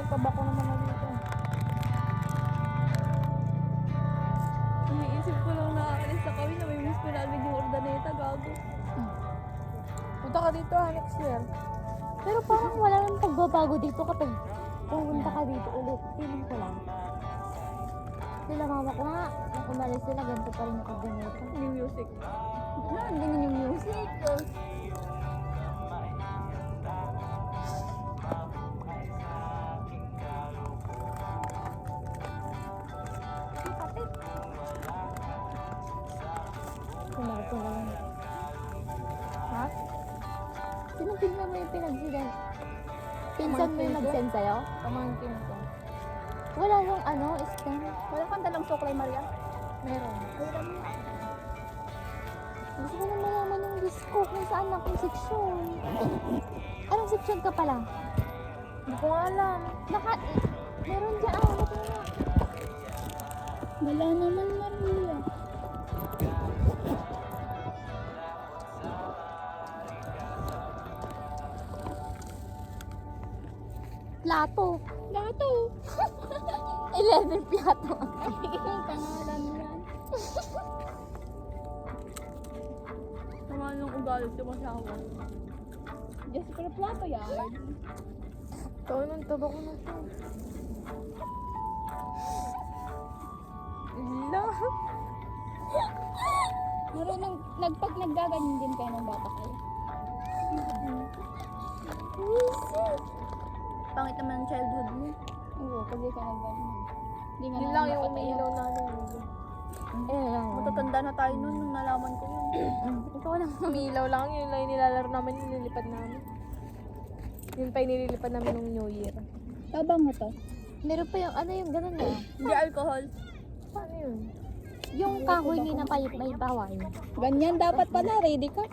Pabako naman na dito. Iniisip ko lang nakaalis na kami na may miss ko na agad yung Urdaneta, gago. Punta ka dito next year. Pero parang wala nang pagbabago dito kapag pumunta ka dito ulit. Feeling ko lang. Sila mama ko nga, nung umalis sila, ganito pa rin yung pagganito. Yung music. Hindi na yung music. Kumakas ko na lang. Ha? Sino tingnan mo yung pinagsidan? Pinsan mo yung nag-send sa'yo? Pamangkin ko. Wala yung ano, stem. Wala kang dalang suklay, Maria. Meron. Gusto ko na malaman yung disco kung saan akong seksyon. Anong seksyon ka pala? Hindi ko nga alam. Meron dyan. Ba't na? Wala naman, Maria. Plato. Plato. 11 plato. Ang pangalan yan. Tama nung ugali sa masawa. Jessica Plato yan. Ito nung taba ko na ito. Ila. Marunong, pag naggaganyan din kayo ng bata kayo. Pangit naman ang childhood mo. Oo, pag di ka naggaganyan. Hindi nga Yun naman lang yung makapaiyak. umiilaw namin. lang. Matatanda na tayo nun nung nalaman ko yun. Ikaw lang. Umiilaw lang. Yun lang yung nilalaro namin. Yung nilipad namin. Yun pa yung nililipad namin nung New Year. Tabang mo to? Meron pa yung ano yung ganun na. Hindi alcohol. Paano yun? Yung kahoy ni na may bawal. Ganyan dapat pala, ready ka?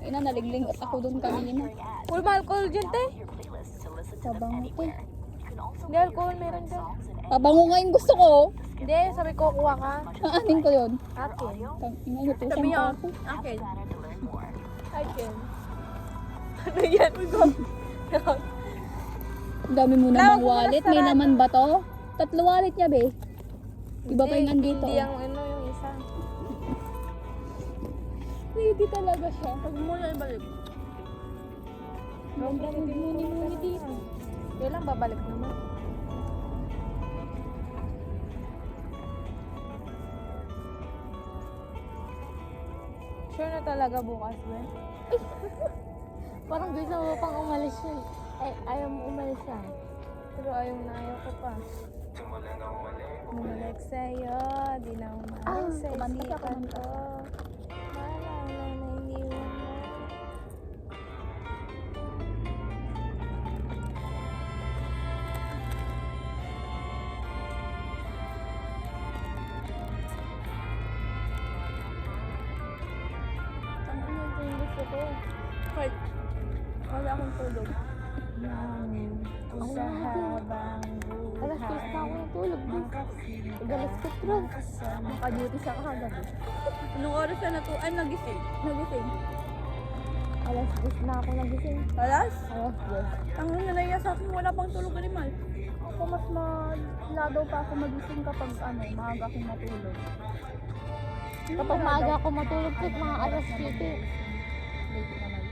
Ina, naliglingot ako dun kanina. Full ma alcohol dyan, te. Tabang mo to. Hindi alcohol meron dyan. Pabango nga yung gusto ko. Hindi, sabi ko kuha ka. Aanin ko yun. Akin. Tangina, natusan Sabi niya, pa ako. akin. Akin. Ano yan? Ang dami mo Wala, namang wag mo wallet. na May sarado. laman ba to? 3 wallet niya, be. Iba pa yung andito. Hindi ang ano yung isa. Ready talaga siya. Pag mo na ibalik. Ganda mo muni dito. Kailan babalik naman? Sure na talaga bukas, Ben? Parang gusto mo pang umalis yun. Ay, ayaw mo umalis yan. Pero ayaw ko pa. Bumalik sa'yo, di na umalis sa kumanta ka, isipan kumanta. ko. Maalala na iniwan mo. Ang ano ito yung gusto ko. Kahit Wala akong tulog. sa habang Alas 3 na ako natulog. Alas 4. Naka-duty siya kagabi. Anong oras na nagising? Alas 10 na ako nagising. Alas? Alas 10. Ang nalaya sa akin, wala pang tulog ni Mal. Ako mas maladaw pa ako magising kapag maaga akong matulog. Kapag maaga ako matulog, mga alas 7. Late naman.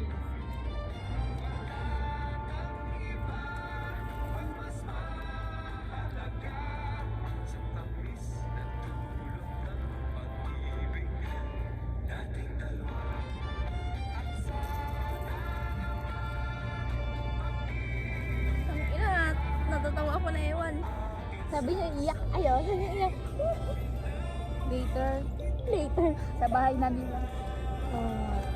Ang ina, natatawa ako na ewan. Sabi niya, iyak. Ayaw, sabi niya, iyak. later. Later. Sa bahay namin lang.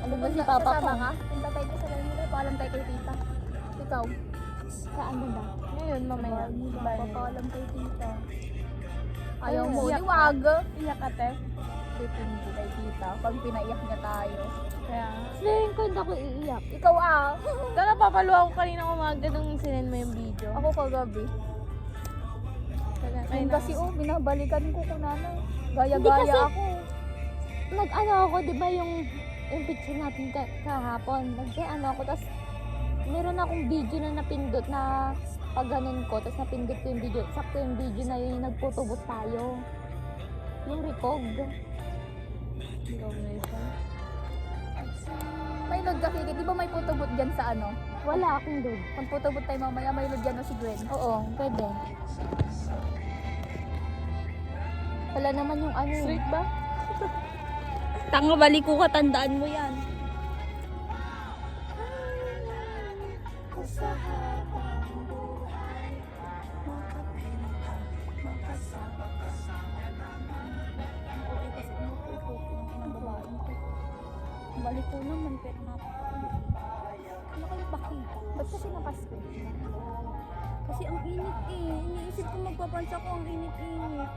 Ano ba si Papa ko? Kasama ka? Punta tayo sa Manila, paalam tayo kay tita. Ikaw? Saan ba ba? Ngayon, mamaya. Bye. Papaalam kay tita. Ayaw mo, Iyak di wag. Iyak ka, te. Hindi kay tita. Pag pinaiyak niya tayo. Kaya, Feeling ko hindi ako iiyak. Ikaw ito napapalo ako kanina umaga nung sinend mo yung video. Ako kagabi. Yun kasi binabalikan ko kunana. Gaya-gaya Hindi kasi- ako. Nag-ano ako, di ba yung picture natin kahapon. Nag-ano ako, tapos meron akong video na napindot na pag ganun ko, tapos napindot ko yung video, sakto yung video na yun yung nagputubot tayo. Yung record. Combination. May load ka, Kiki. Di ba may photobooth dyan sa ano? Wala akong doon. Pag photobooth tayo mamaya, may load dyan o si Gwen. Oo, pwede. Wala naman yung ano. Straight ba? Tanga, balik ko tandaan mo yan. Balik ko naman, pero ano kayo bakita? Ba't kasi nakasko? Kasi ang init eh. Iniisip ko magpapansa ko ang init-init.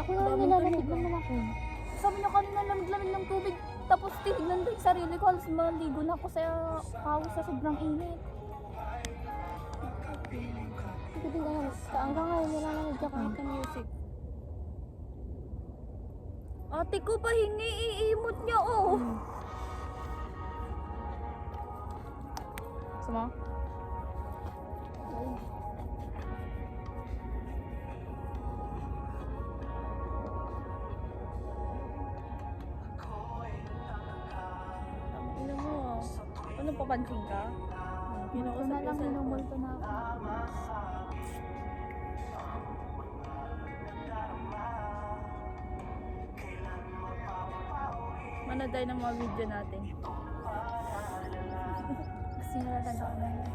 Ako naman nilalamig naman ako. Sabi niya kanina lamig-lamig ng tubig. Tapos tinignan ko yung sarili ko. Halos maligo na ako sa kawis sa sobrang init. Hindi din naman. Hanggang ngayon nilalamig ako. Ito music. Ate ko pahingi, iimot niya oh. Sama? Ina mo ah. Ano, papansin ka? Ito na lang, minumulto na ako. Manaday ng mga video natin. Kasi natatandaan na yun.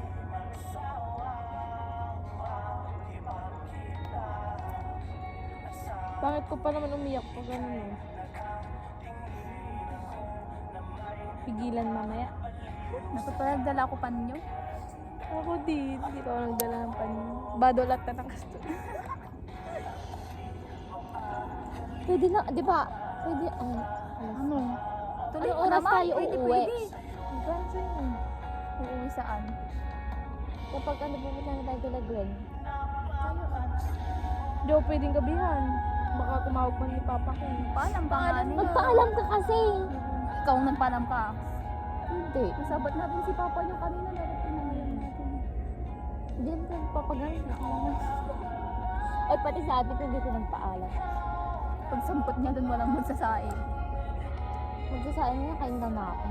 Bakit ko pa naman umiyak pag ganun eh? Pigilan mamaya. Nagdala ko pa ninyo. Ako din. Hindi ko ako nagdala ng panyo. Badolat na ng kasto. Pwede na, di ba? Pwede, ano? Ano? Tuloy Anong ko oras naman. tayo Pwede, uuwi? pwede. Ganso yun. Uuwi saan? Kapag ano pupunta na tayo kila Gwen. Hindi ako pwedeng gabihan. Baka tumawag pa ni Papa ko. Paalam pa nga nila. Magpaalam ka kasi. Ikaw ang nagpaalam ka. Hindi. Nasabat natin si Papa niyo kanina. Dapat pinangalan natin. Hindi naman tayo papagaling. Ay, pati sa atin ko hindi ko nagpaalam. Pag sampot niya doon walang magsasaing. Magsasabi mo, kain ka na ako.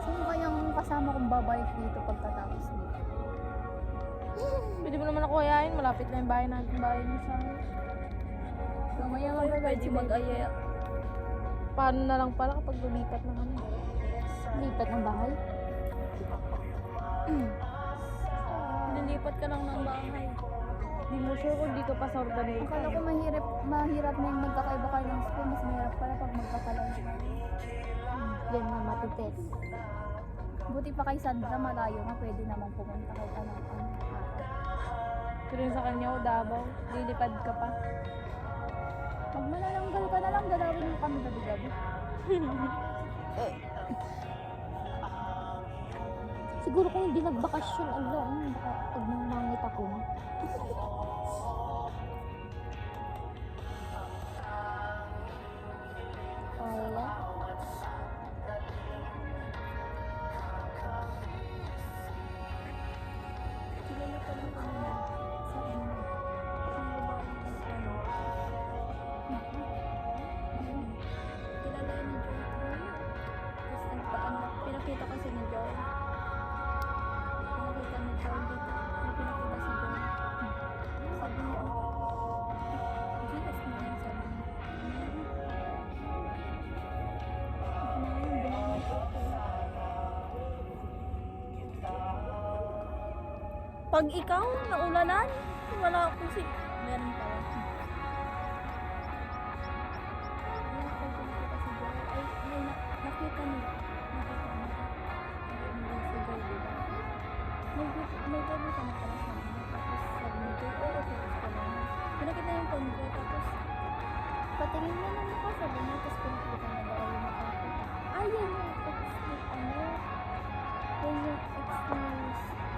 Sino kayang kasama kong babalik dito pagkatapos dito? Pwede mo naman ako hayain. Malapit na yung bahay natin. Bahay niyo sa amin. Mamaya pwede mag-aya. Paano na lang pala kapag lumipat na kami? Lipat ng bahay. Nilipat ka lang ng bahay. Hindi mo sure kung dito pa sa Ordaneta. Akala ko mahirap na yung magkakaiba kayo ng school. Mas mahirap pala pag magkakalayo. Yan na matites. Buti pa kay Sandra, malayo nga. Pwede namang pumunta kahit ano. Pero yung sa kanya, Davao. Lilipad ka pa. Pag manananggal ka na lang, dalawin mo kami gabi-gabi. Siguro kung hindi nagbakasyon, baka pag nangangit ako. Wala. Kilala ko lang kami sa ano. Ang babae ng ano. Kilala ni Joy ko. Tapos nagpaano, pinakita kasi ni Joy. Pinakita ni Joy dito. May pinakita si Joy. Sabi niya, GS mo yan, sabi niya. Binangon ko ako. Pag ikaw, naulanan, wala akong si... Meron pala. Wala akong pinakita si Joy. Ay, nakita niya. Nakita niya. Hindi si Joy, diba? May bago ka na pala sa mga. Tapos sabi ni Joy, oo, tapos ka lang. Pinakita yung phone ko, tapos patingin mo naman ako, sabi niya, tapos pinakita na daw yung ako. Ay, yan yung ex ni ano. Yan yung ex ni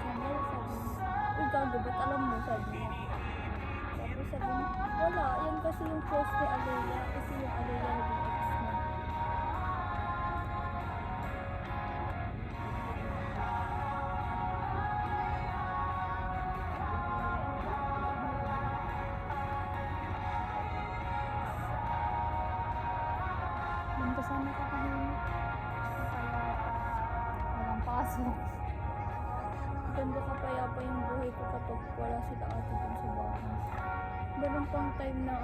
Chanel, sabi niya. Uy, gago, ba't alam mo, sabi niya. Tapos sabi niya, wala, yan kasi yung post ni Aleya, kasi yung Aleya naging ex niya. nakakahimik. Kapayapa. Walang pasok. Ganda kapayapa yung buhay ko kapag wala sila ate dun sa bahay. Meron pang time na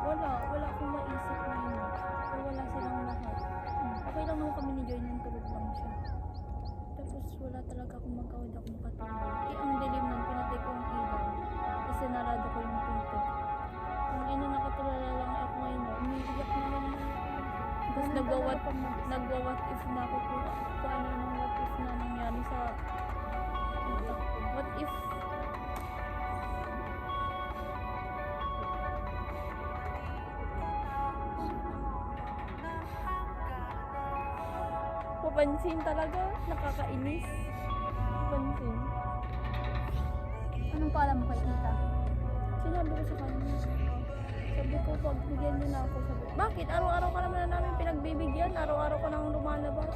wala akong maisip ngayon. Kaya wala silang lahat. Okay lang naman kami ni Joy nung tulog lang siya. Tapos wala talaga akong magkawad akong katulog. Ang dilim nun, pinatay ko yung ilaw. Tapos sinarado ko yung pinto. Ang nakatulala lang ako ngayon, umiiyak na lang na ako. Tapos nagwa-what if na ako kung ano nang what if na nangyari sa what if papansin talaga, nakakainis. Papansin. Anong paalam mo kay tita? Sinabi ko sa kanya. Sabi ko, pagbigyan niyo na ako. Sabi, bakit? Araw-araw ka naman na namin pinagbibigyan. Araw-araw ko nang lumalabas.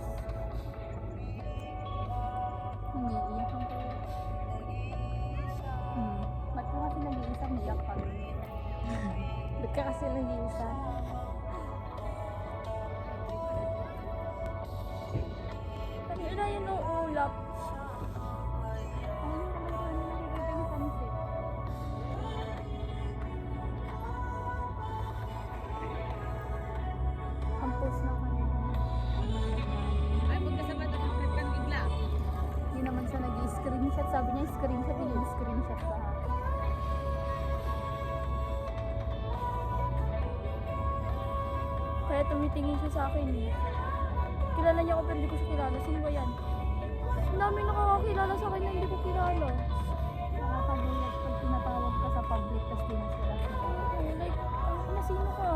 Umiiyak ang kayo. Ba't ka kasi nag-iisa umiyak ka? Ba't ka kasi nag-iisa? Ano na yun ang ulap? Ano naman ko ano nakikita yung sunset? Ang post na kanina. Ay, magkasama ito ng friend kang bigla. Hindi naman siya nag-screenshot. Sabi niya, screenshot, hindi screenshot sa akin. Kaya tumitingin siya sa akin eh. Kilala niya ako pero hindi ko siya kilala. Sino ba yan? Ang dami nakakakilala sa akin na hindi ko kilala. Nakakagulat pag tinatawag ka sa public tapos di mo sila kilala. Like, sino ka?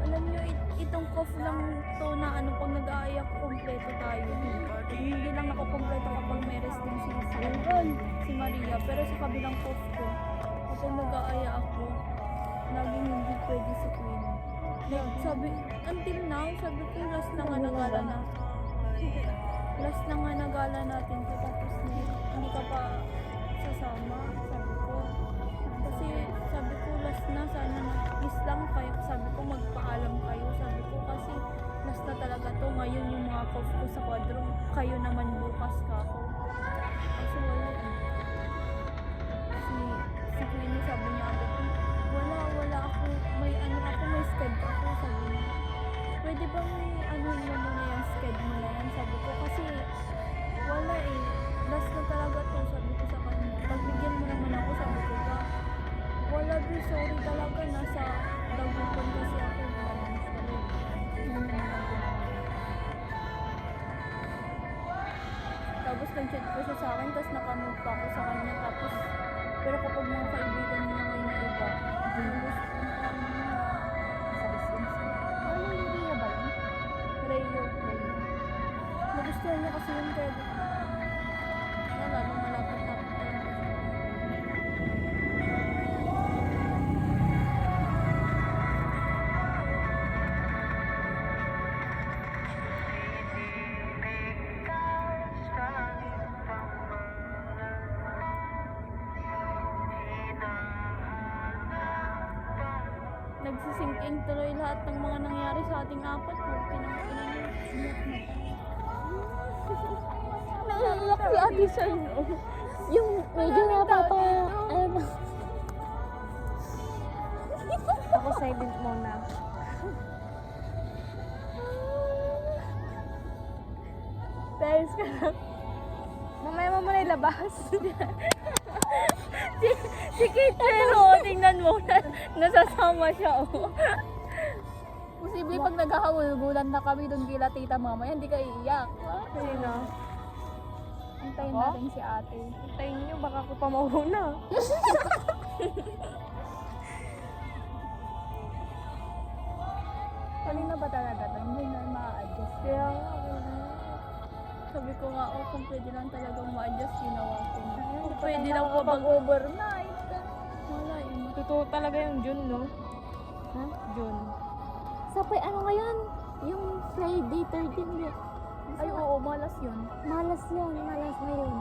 Alam nyo, itong cough lang to na pag nag-aayak, kompleto tayo. Hindi lang ako kompleto kapag may resting si Maria. Pero sa kabilang cough ko, kapag nag-aaya ako, laging hindi pwede si Queen. Like, sabi, until now, sabi ko, last na nga nagala na. Last na nga nagala natin to, tapos hindi ka pa sasama, sabi ko. Kasi sabi ko, last na, sana na-miss lang kayo. Sabi ko, magpaalam kayo. Sabi ko, kasi last na talaga to. Ngayon yung mga cough ko sa kwadro, kayo naman bukas ka ako. Kasi wala eh. Si Queenie, sabi niya agad, wala ako, may schedule ako, sabi niya. Pwede bang mo muna yung schedule mo na yan, sabi ko, kasi wala eh. Last na talaga to, sabi ko sa kanya. Pagbigyan mo naman ako, sabi ko ba, wala be, sorry talaga, nasa dagupan kasi ako. Tapos nag-chat ko siya sa akin, tapos nakanood pa ako sa kanya, tapos, pero kapag mga kaibigan niya ngayon na iba, Sa distance. Ano yung Ria ba yun? Rayo. Nagustuhan niya kasi yung kaya wala, nung malapit-lapit tayo. Nagsisink-in tuloy lahat ng mga nangyari sa ating apat. Pinang-inan niya. Naiiyak si Ate Shine. Yung medyo napapa... Ano? Ako silent muna. Dahil ka lang. Mamaya mo muna ilabas. Si Kitchen, oh, tingnan mo. Nasasama siya, oh. Posible pag naghahawulgulan na kami doon kila tita mamaya, hindi ka iiyak. Sino? Antayin Ako? natin si ate. Hintayin nyo, baka ko pa mauna. kanina ba talaga to? Hindi na ma-adjust. Kaya nga, ganun. Sabi ko nga, kung pwede lang talagang ma-adjust, ginawa ko na. Kung Hindi pa pwede tayo lang po nakakapag-overnight. Wala yun. Totoo talaga yung June, no? Ha? June. Sa ano ngayon? Yung Friday 13 yun. Ay, oo, malas yun. Malas yun, malas na yun.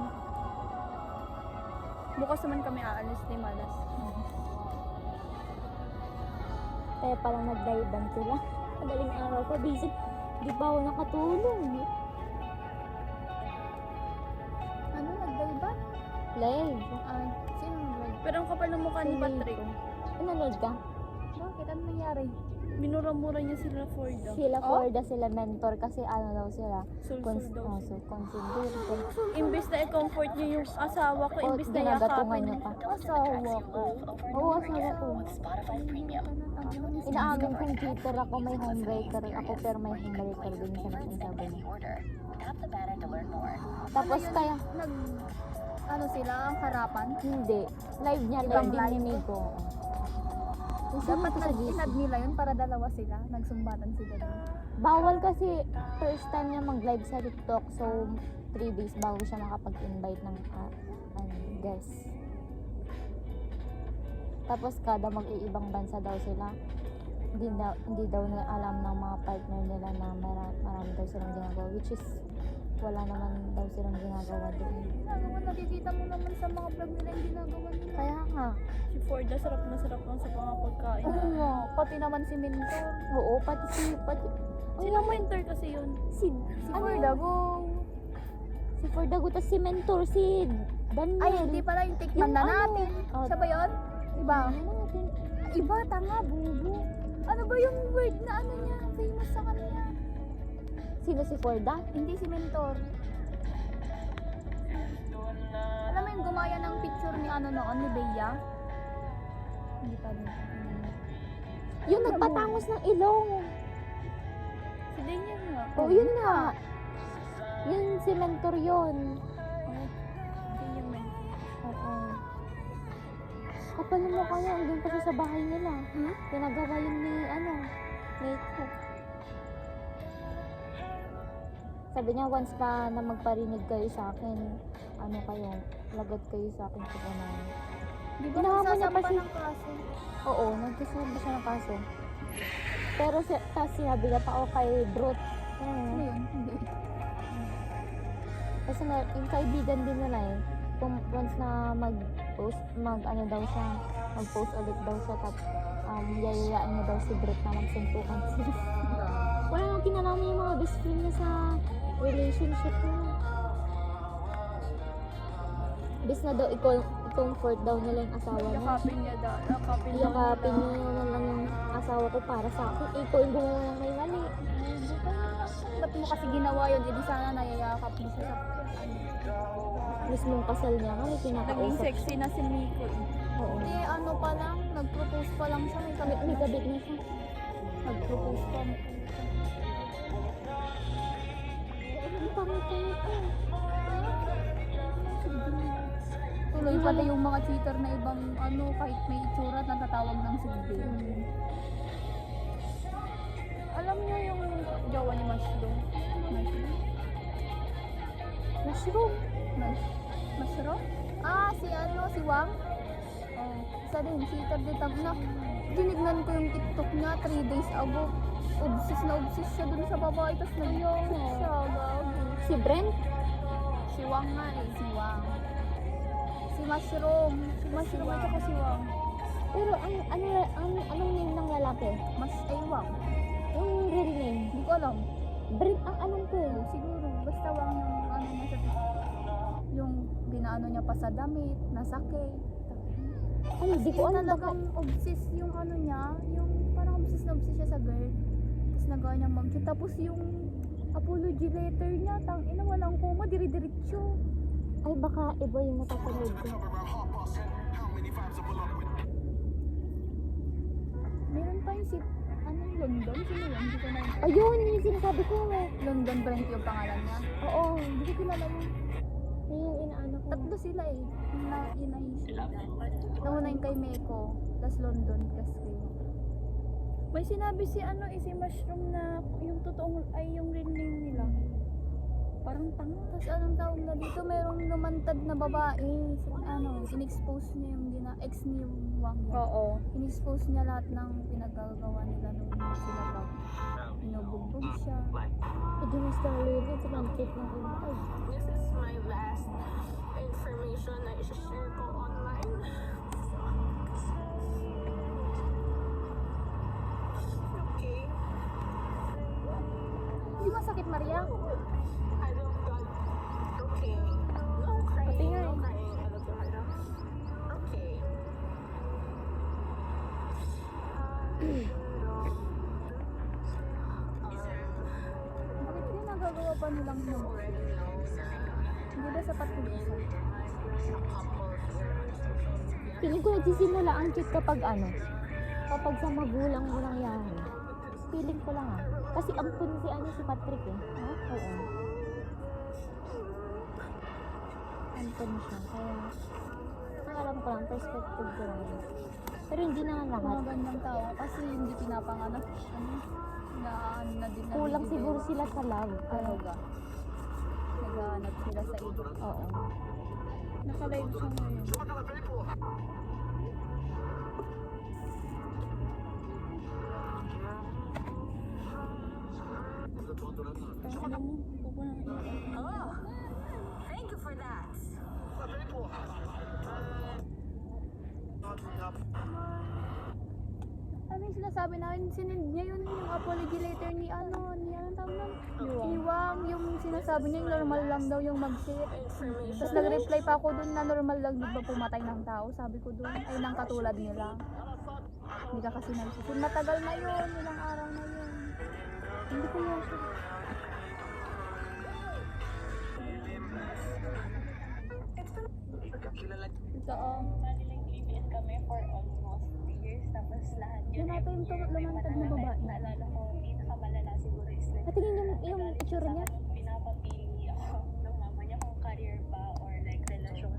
Bukas naman kami aalis ni Malas. Kaya pala nag-daiban sila. Madaling araw pa, busy. Di pa ako nakatulong. Ano, nagdalba? Live. Sino nag Pero ang kapal ng mukha ni Patrick. Nanonood ka? Bakit? Ano nangyari? Minura-mura niya sila Forda. Sila Forda, sila mentor kasi ano daw sila. Sul-sul daw. Consider. Imbis na i-comfort niya yung asawa ko, O, imbis na ginagatungan yakapin. niya pa. Asawa ko. Oo, asawa ko. Inaamin kong cheater ako, may homebreaker ako, pero may homebreaker din siya na sinasabi niya. Tapos kaya, Ano sila, ang harapan? hindi. Live niya, Ibang live din live? ni Migo. Dapat Dapat sa GC. inad nila yun para dalawa sila, nagsumbatan sila doon. Bawal kasi first time niya mag-live sa TikTok, so 3 days bago siya makapag-invite ng guest. Tapos kada mag-iibang bansa daw sila, hindi daw na alam ng mga partner nila na marami daw silang ginagawa, which is wala naman daw silang ginagawa doon. Ginagawa, nakikita mo naman sa mga vlog nila yung ginagawa nila. Kaya nga, Si Forda, sarap na sarap lang sa mga pagkain. oo nga. Pati naman si Mentor. Oo, pati Sino Mentor kasi yun? si Si ano Forda, yun? go! Si Fordago, tas si mentor, si Daniel. Ay, hindi pala yung tikman Yung na ano? natin. Oh, Siya ba yun? Iba? ano natin? Iba, tanga, bubo. Ano ba yung word na ano niya? Famous sa kanya. Sino si Forda? Hindi si Mentor. Alam mo yung gumaya ng picture ni ano noon, ni Bea? Hindi pa rin. Yung nagpatangos ng ilong. Si Daniel nga. Oo, yun nga. Yun si mentor yun. Hindi yung Mentor. Oo. Kapal mo kaya, andun pa siya sa bahay nila. Pinagawa yun ni, ni Cook. Sabi niya, once pa na magparinig kayo sa akin, ano kayo, lagot kayo sa akin sa ganun. Di ba Ginawa mo niya pa magsasampa si- ng kaso? Oo, nagkasabi siya ng kaso. Pero tapos sinabi niya pa ako kay Brut. Ano yun? Hindi. Kasi yung kaibigan din nila eh. Kung once na mag-post ulit daw siya, tapos yayayain niya daw si Brut na magsuntukan sila. Wala nang kinalaman yung mga best friend niya sa relationship niya. Bis na daw i-comfort daw nila yung asawa niya. Yakapin niya daw. Yakapin daw Yakapin nila. niya na lang yung asawa ko para sa akin. Ikaw yung gumawa ng may mali. Ba't mo kasi ginawa yun? Hindi sana nayayakap mo siya sa Mismong kasal niya nga, may Naging pinakausap. sexy na si Miko eh. Oo. Hindi, ano pa lang, nag-propose pa lang siya. May kabit na siya. Nag-propose pa. Ang pangit-pangit eh. Tuloy pala yung mga cheater na ibang ano, kahit may itsura, natatawag ng silbi. Alam niyo yung jowa ni Mushroom? Mushroom. Mushroom? Ah, si ano, si Wang? Oh, isa din, cheater din. Na, dinignan ko yung TikTok niya 3 days ago. Obsessed siya dun sa babae, tapos nag-cheat siya. Gago. Si Brent. Si Wang nga eh, si Wang. Si Mushroom. Si Mushroom at saka si Wang. Pero anong name ng lalaki? Wang. Yung real name. Hindi ko alam. Brent ang alam ko eh. Siguro, basta Wang yung ano niya sa TikTok. Yung binaano niya pa sa damit, nasakay. Ay, di ko alam baka. Talagang obsessed yung ano niya, yung parang obsessed na obsessed siya sa girl. Tapos nagawa niya mag-cheat. Tapos yung apology letter niya, tangina walang koma, diri-diretso. Ay, baka iba yung napapanood ko. Meron pa yung si, ano, London? Sino yun? Hindi ko na Ayun, yung sinasabi ko. London Brent yung pangalan niya. Oo, Hindi ko kilala yun. yun yung inaano ko. Tatlo sila eh. Ina-issue. Nauna yung kay Meko, tapos London, tapos kay... May sinabi si si Mushroom na yung totoong ay yung real name nila. Parang tanga. Tapos anong tawag na dito, merong lumantad na babae. In-expose niya yung ex ni Wang. Oo. In-expose niya lahat ng pinagagawa nila nung sila pa. Binubugbog siya. Hindi mas lalo yun sa content ng iba. This is my last information na i-share ko online. Okay. Hindi masakit, Maria? I love God. Okay. No crying. Pati nga No eh. crying. I love God. Okay. Bakit ginagawa pa nilang hindi ba sapat yung isa? Feeling ko nagsisimula ang cute kapag kapag sa magulang mo nangyari. Feeling ko lang Kasi ampun si Patrick eh. Oo. Ampun siya. Kaya, ang alam ko lang, perspective ko lang. Pero hindi naman Mga lahat. ganyang tao kasi hindi pinapanganak. Na din Kulang siguro sila sa love. Talaga. Naghahanap sila sa iba. Oo. Naka-live siya ngayon. Tama mo, pupunta. Oh, thank you for that. Ano yung sinasabi namin? Sinend niya yun yung apology letter ni anong tawag nun? Ni Wang. Yung sinasabi niya yung normal lang daw yung mag-share. Tapos nag-reply pa ako dun na normal lang di ba pumatay ng tao. Sabi ko dun ay nang katulad nila. Hindi ka kasi nagsisin. Matagal na yun. Ilang araw na yun. Hindi ko yan siya. Oo. Kami for almost 3 years. Tapos lahat Yun ata yung lumantad na babae. Naalala ko, pinakamalala siguro is like, Patingin yung itsura niya. pinapapili ako ng mama niya kung career ba or like relasyon.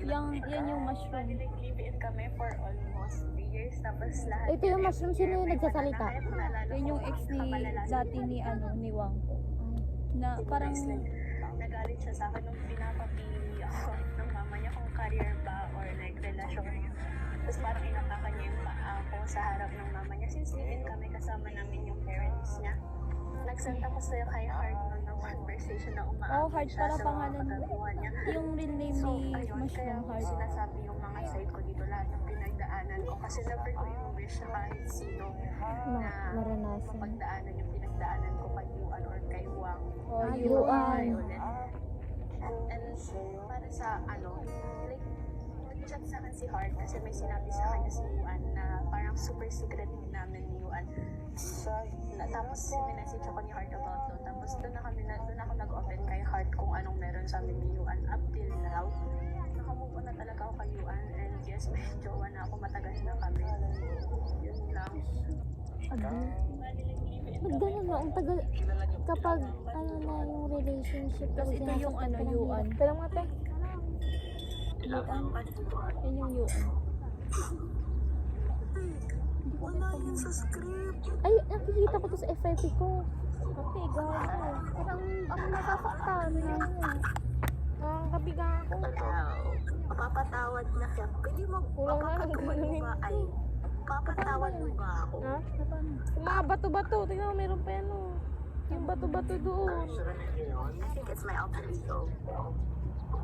Yan yung mushroom. Nag-live-in kami for almost 3 years. Tapos lahat Ito yung mushroom, sino yung nagsasalita? Yan yung ex dati ni Wang. Na parang nagalit siya sa akin nung pinapapili ako ng mama niya kung career ba or like relasyon. Tapos parang inatakan niya yung paa ko sa harap ng mama niya. Since live-in kami, kasama namin yung parents niya. Nagsend ako sa'yo kay Heart ng conversation na umaawit Heart siya pala sa mga pangalan. kagagawa niya. yung real name So, ni ayun, kaya Mushroom ko Heart. sinasabi yung mga side ko dito, lahat ng pinagdaanan ko. Kasi never ko yung wish na kahit sino na Maranasan. mapagdaanan yung pinagdaanan ko kay Yuan or kay Wang. Yuan. And para sa like, nag-chat sa akin si Heart kasi may sinabi sa kanya si Yuan na parang super secret namin ni Yuan. Tapos minessage ako ni Heart about to. Tapos doon ako nag-open kay Heart kung anong meron sa amin ni Yuan up till now. Nakamove on na talaga ako kay Yuan and yes, may jowa na ako, matagal na kami. Yun lang. Nagganon na, ang tagal, kapag na yung relationship. Tapos ito yung Yuan. Pero mga te. Yuan. Yan yung Yuan. Wala yun sa script. Ay, nakikita ko to sa FYP ko. Okay, guys. Parang ako nasasaktan. Ang kabigang ako. Papatawad na siya. Pwede mo, Kulang na lang papatawad mo ganun. ba ay, papatawad mo ba ako? Ha? Yung mga bato-bato. Tingnan mo, meron pa yan oh. Yung bato-bato doon. I think it's my alter ego.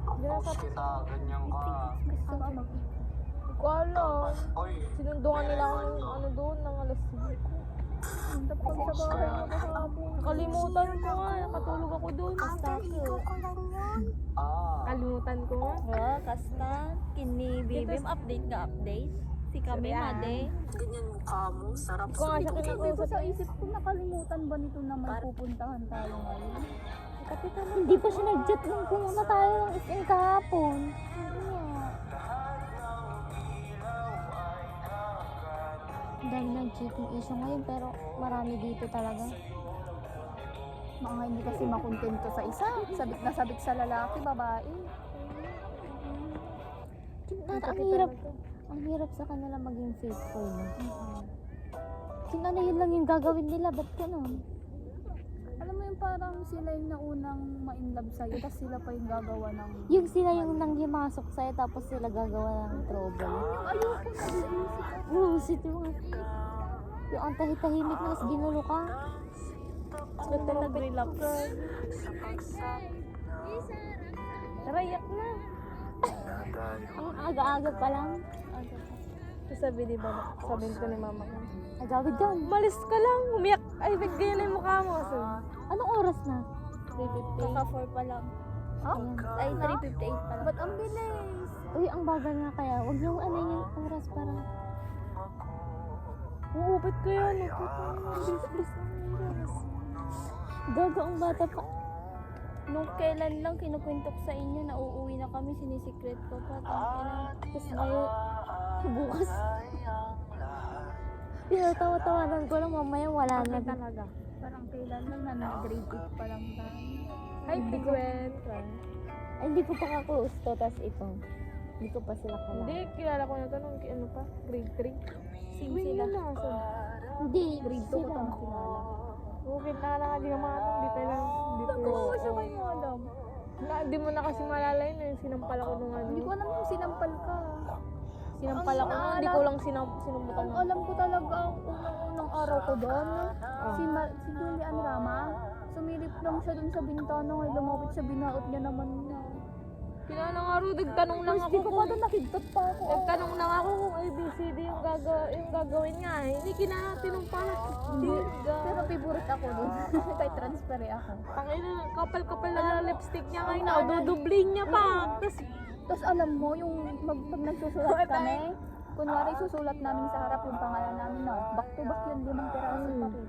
Kita, ganyan ka. Hindi ko alam. Oy, Sinundungan nila ako ng doon, ng alas 5. Tapos sa bahay ako kahapon. Nakalimutan ko nga. Nakatulog ako doon. Alter ego ko lang yun. Kalimutan ko nga. Kasta, kini bibim, update ka update. Si kami, made. Ganyan mukha mo, sarap Hindi ko nga siya Sabi ko kinakausap. sa isip ko, nakalimutan ba nito na may pupuntahan tayo ngayon? Hindi pa siya nag-jet nung pumunta tayo ng SM kahapon. Ang dami ng cheating issue ngayon pero marami dito talaga. Mga hindi kasi makontento sa isa. Sabik na sabik sa lalaki, babae. Ang hirap sa kanila maging faithful. No? Sana yun lang yung gagawin nila, ba't ganun? Alam mo yung parang sila yung naunang ma-inlove sa'yo, tapos sila pa yung gagawa ng... Yung sila yung nanghimasok sa'yo, tapos sila gagawa ng trouble. Ayoko na iisip. Bullshit yung yung ang tahimik na is ginulo ka. Ba't ka nag-relax? Narayak na. Ang aga-aga pa lang. Sabi di ba, sabihin ko ni mama ko, Agawid dyan. umalis ka lang, umiyak. Ay, nagganyan na yung mukha mo. So, Anong oras na? 3:50. Kaka 4 pa lang. Ay, 3:58 pa lang. Ba't ang bilis? Uy, ang bagal na kaya. Huwag yung ano yung oras para... Oo, ba't kaya? Bilis-bilis. Gago ang bata pa. Nung kailan lang kinukwento ko sa inyo na uuwi na kami, sinisikret ko pa. Tapos ngayon, bukas. Tinatawa-tawanan ko lang, mamaya wala na. Talaga. Parang kailan lang na grade 8 pa lang tayo. Ay, tigwet. Ay, hindi ko pa ka-close to, tas ito. Hindi ko pa sila kalala. Hindi, kilala ko na ito nung ano pa, grade 3. Sing Wait, sila. yun na. So, Hindi, Grade 2 ko sila. tayong kilala. okay na nga di naman ito, hindi tayo lang, hindi ko. Oo, siya kay madam. Hindi mo na kasi malala yun, yung sinampal ako nung ano. Hindi ko alam yung sinampal ka. Sinampal ako nung, hindi ko lang sinumbukan. Ang alam ko talaga, ang unang araw ko doon, si Julian Rama, sumilip lang siya doon sa bintana, ngayon lumapit siya, binaot niya naman niya. Kilala nga ro, nagtanong lang ako Hindi ko pa kung, doon nakikita pa ako. nagtanong lang ako kung ABCD yung, yung gagawin nga. Hindi kinatinong pala. Hindi. Pero favorite ako doon. Kay transfer ako. Pangina, kapal-kapal na lipstick niya ngayon. Dudublin niya pa. Tapos alam mo, yung pag nagsusulat kami, kunwari susulat namin sa harap yung pangalan namin na back to back yun, 5 piraso pa rin.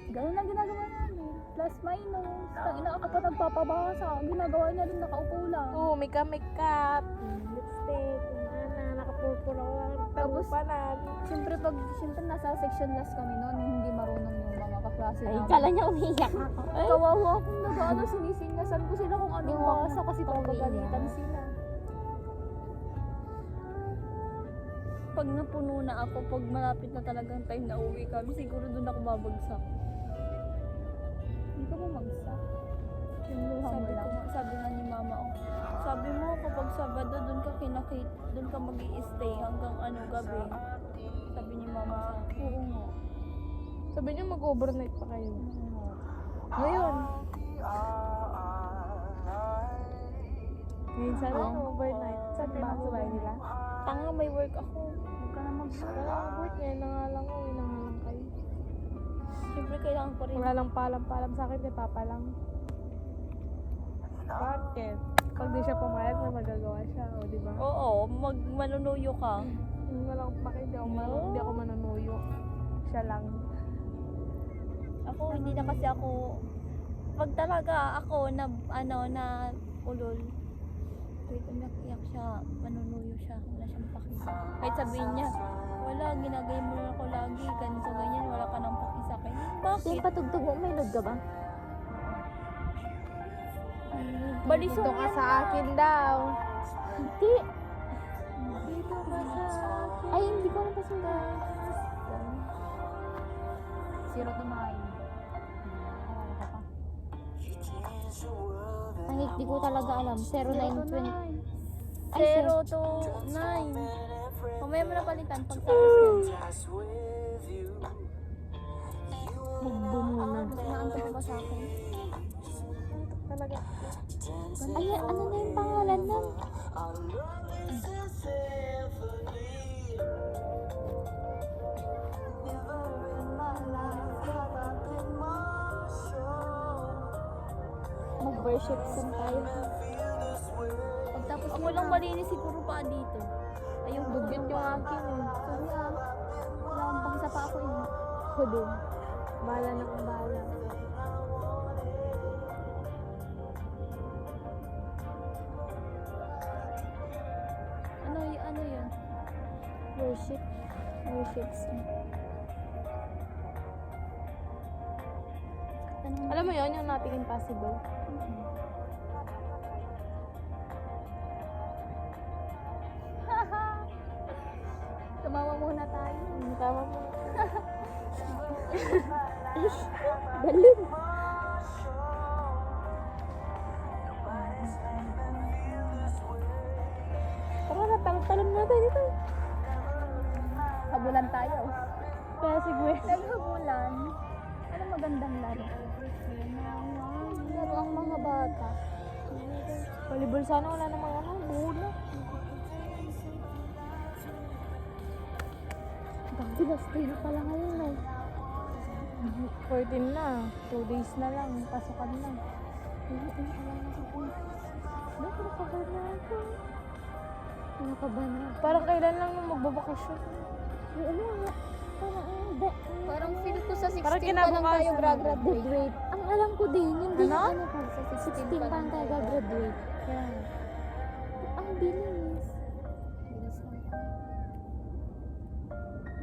Ganun lang ginagawa namin. Plus minus. Tangina ako pa nagpapabasa. Ginagawa niya rin nakaupo lang. Oo, may ka-makeup, lipstick, nakapurpura ko lang. Tapos, Tagupanan. Siyempre nasa section last kami noon, hindi marunong yung mga kaklase Ay, namin. kala niya umiyak ako. Ay, Kawawa akong nag-ano, sinisingasan ko sila kung anong Yung basa kasi umiiyak. papagalitan sila. Pag napuno na ako, pag malapit na talagang time na uwi kami, siguro doon ako babagsak. Hindi ka bumagsak. Sinuha mo Sabi, lang. sabi nga ni mama, oh, sabi mo kapag Sabado doon ka doon ka mag-i-stay hanggang ano gabi. Sabi ni mama sa akin. Oo nga. Sabi niyo mag-overnight pa kayo. Ngayon. Ngayon sana overnight. Saan ba sa bahay nila? Tanga, may work ako. Huwag ka na Wala akong work ngayon na nga lang. Uwi na nga lang kayo. Siyempre kailangan ko rin. Wala lang palam-palam sa akin, kay Papa lang. Bakit? Pag di siya pumayag, may magagawa siya, o di ba? Oo, manunuyo ka. Wala akong pake, hindi ako manunuyo. Siya lang. Ako, hindi na kasi ako, pag talaga ako na, na ulol, wait, umiyak siya, manunuyo siya, wala siyang paki. Kahit sabihin niya, wala, ginagay mo na ako lagi, ganito, ganyan, wala ka nang paki sa akin. yung Bakit? patugtog mo, may load ka ba? Balisong Dito ka sa akin daw. Hindi. Dito ka sa akin. Ay, hindi ko na pasundan. 0 to 9. Ang hindi ko talaga alam. 0920. 0 to 9. Mamaya mo na palitan pag tapos yan. Magbo muna. Naantok ka ba sa akin? Talaga. Ay, ano na yung pangalan nun? Mag-worship song tayo. Pagtapos ako lang malinis siguro pa dito. Ayun, Dugyot yung akin eh. Sorry ah. Wala akong pakisa pa ako eh. Ako din. Bala na kung bala. Ano yun? Worship. Worship song. Alam mo yun, yung Nothing Impossible. Tumawa muna tayo. Tama mo. Galing. Tara na, talon natin ito. Habulan tayo. Kaya si Gwen. Naghabulan. Ano magandang laro? Laro ang mga bata. Volleyball sana, wala namang ano, bola. Dahil last day na pala ngayon eh. 14 na. 2 days na lang. Pasukan na. Nakaban na. Parang kailan lang nung magbabakasyon. Ano nga? Parang feel ko sa 16 Parang pa lang kinabukasan tayo na. graduate. Graduate. Ang alam ko din, yung din Ano? ano pa, sa 16 pa lang tayo graduate. Ang bilis. Bilis lang.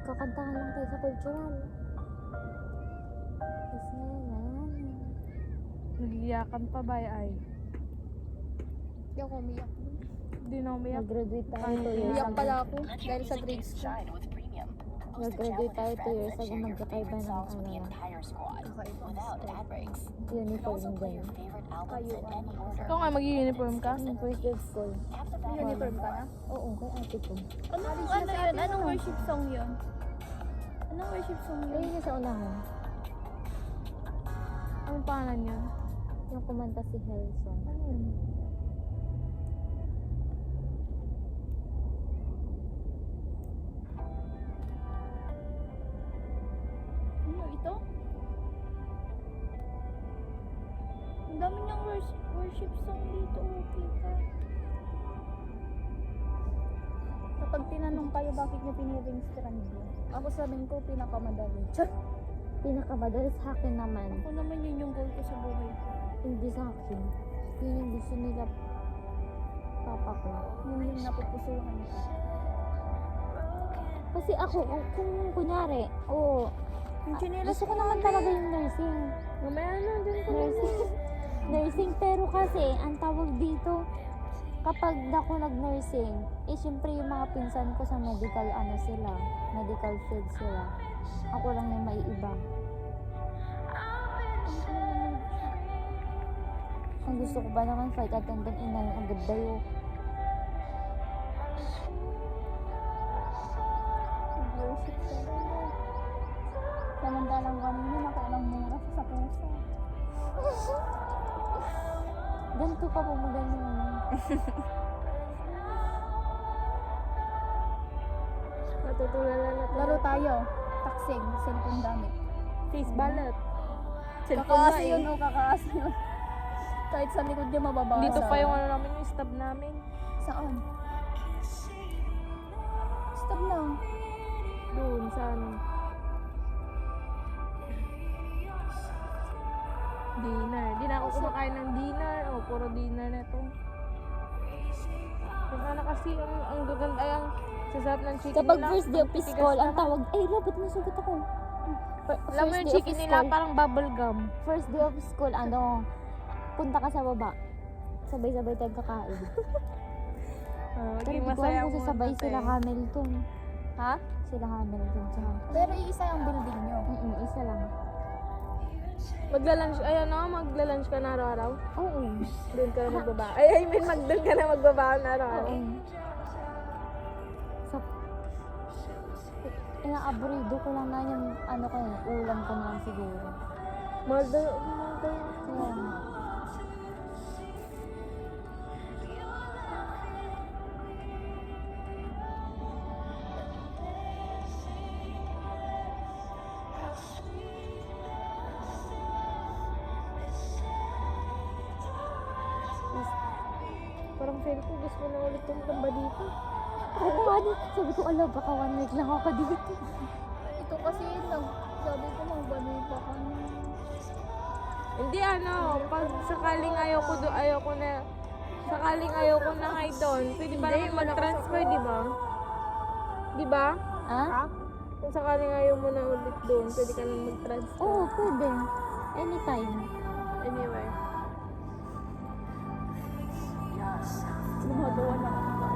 Kakantahan lang tayo sa cultural. Tapos ngayon, Nagiyakan pa ba ay? Hindi ako umiyak. Hindi na umiyak. Mag-graduate tayo 2 years Umiyak ago. pala ako dahil sa grades ko. Mag-graduate tayo 2 years ago. Magkakaiba ng ano na. Uniform din. Kayo Ikaw nga, mag-uniform ka? First day of school. uniform ka na? Oo, kay ate ko. Anong ano yun? Anong worship song yun? Anong worship song yun? Ayun yung sa unahan. Anong pangalan yun? Yung kumanta si Helson. Ano ito? Ang dami niyang worship song dito. Okay ka. Kapag tinanong kayo bakit niyo piniling strand yun, ako sabihin ko pinakamadali. Char! Pinakamadali sa akin naman. Ako naman yun yung goal ko sa buhay ko. Hindi sa akin. Yun yung gusto nila papa ko. Yun yung napupusuhan ko. Kasi ako, kung kunyari, gusto ko naman talaga yung nursing. Mamaya na, dyan ko. Nursing, pero kasi, ang tawag dito, kapag ako nag-nursing, syempre yung mga pinsan ko sa medical, medical field sila. Ako lang yung maiiba. Ang gusto ko ba naman, flight attendant, inay, agad dayo. Worship ka na. Samantalang kanina nakailang mura sa pusa. Ganito pa pumugan yung Matutulala na tayo. Laro tayo. Taksing, cellphone gamit. Face ballot. Cellphone Kakaas na yun eh. o kakaas yun. Kahit sa likod niya mababasa. Dito pa yung ano namin, yung stab namin. Saan? Stop lang. Doon, sa ano. Dinner. Di na ako kumakain ng dinner. O, puro dinner na to. Yung ano kasi, ang gaganda, ay ang sasarap ng chicken kapag nila. first day of Titigas school, ang naman. tawag, ba't nasugot ako? Alam mo yung chicken nila, parang bubble gum. First day of school, punta ka sa baba. Sabay-sabay tayo kakain. Pero Maging hindi ko masaya alam kung muna sasabay tayo. sila Hamilton. Ha? Sila Hamilton tsaka. Pero iisa yung building nyo. Isa lang. Magla-lunch, ayan na, magla-lunch ka na araw-araw. Oo. Doon ka na magbaba. Ay, I mean, doon ka na magbaba na araw-araw. Oo. Sa... Inaaburido ko lang na yung ulam ko na siguro. Mahal daw. Kaya, Parang feel ko, gusto ko na ulit tumba dito. ako nga din. Sabi ko, baka 1 week lang ako dito. Ito kasi sabi ko magbanay pa kami. Hindi pag sakaling ayoko na ngay doon, pwede ba naman mag-transfer, di ba? Di ba? Ha? Kung sakaling ayaw mo na ulit doon, pwede ka nang mag-transfer. Oo, pwede. Anytime. Anyway. Gumagawa na ako.